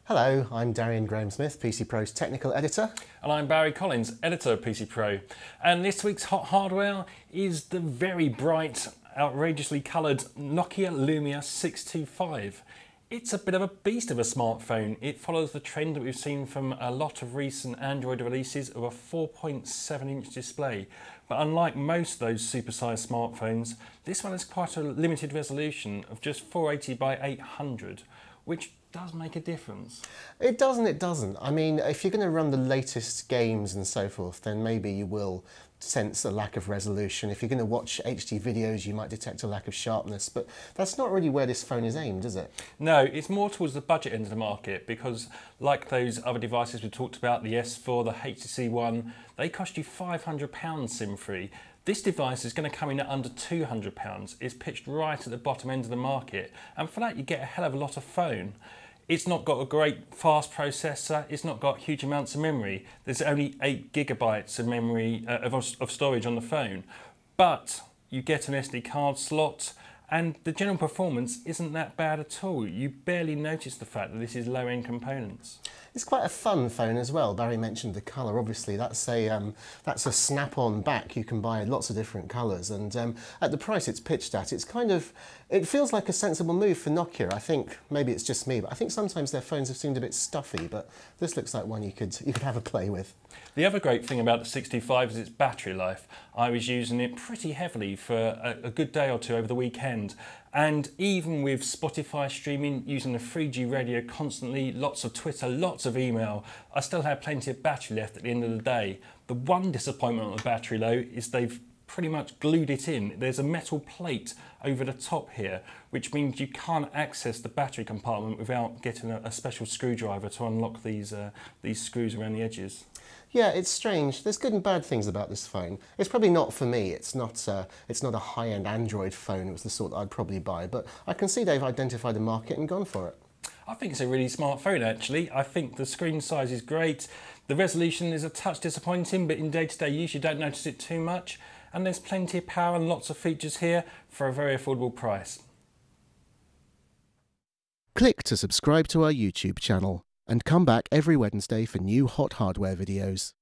Hello, I'm Darian Graham-Smith, PC Pro's technical editor. And I'm Barry Collins, editor of PC Pro. And this week's hot hardware is the very bright, outrageously coloured Nokia Lumia 625. It's a bit of a beast of a smartphone. It follows the trend that we've seen from a lot of recent Android releases of a 4.7-inch display. But unlike most of those supersized smartphones, this one has quite a limited resolution of just 480 by 800, which does make a difference. It does and it doesn't. I mean, if you're going to run the latest games and so forth, then maybe you will sense a lack of resolution. If you're going to watch HD videos, you might detect a lack of sharpness, but that's not really where this phone is aimed, is it? No, it's more towards the budget end of the market because, like those other devices we talked about, the S4, the HTC One, they cost you £500 SIM-free. This device is going to come in at under £200. It's pitched right at the bottom end of the market, and for that you get a hell of a lot of phone. It's not got a great fast processor, it's not got huge amounts of memory. There's only 8 gigabytes of memory of storage on the phone, but you get an SD card slot, and the general performance isn't that bad at all. You barely notice the fact that this is low-end components. It's quite a fun phone as well. Barry mentioned the colour. Obviously, that's a snap-on back. You can buy lots of different colours, and at the price it's pitched at, it feels like a sensible move for Nokia. I think maybe it's just me, but I think sometimes their phones have seemed a bit stuffy. But this looks like one you could have a play with. The other great thing about the 65 is its battery life. I was using it pretty heavily for a good day or two over the weekend, and even with Spotify streaming, using the 3G radio constantly, lots of Twitter, lots of email, I still had plenty of battery left at the end of the day. The one disappointment on the battery though is they've pretty much glued it in. There's a metal plate over the top here, which means you can't access the battery compartment without getting a special screwdriver to unlock these screws around the edges. Yeah, it's strange. There's good and bad things about this phone. It's probably not for me. It's not a high-end Android phone. It was the sort that I'd probably buy, but I can see they've identified the market and gone for it. I think it's a really smart phone actually. I think the screen size is great. The resolution is a touch disappointing, but in day-to-day use you don't notice it too much. And there's plenty of power and lots of features here for a very affordable price. Click to subscribe to our YouTube channel and come back every Wednesday for new hot hardware videos.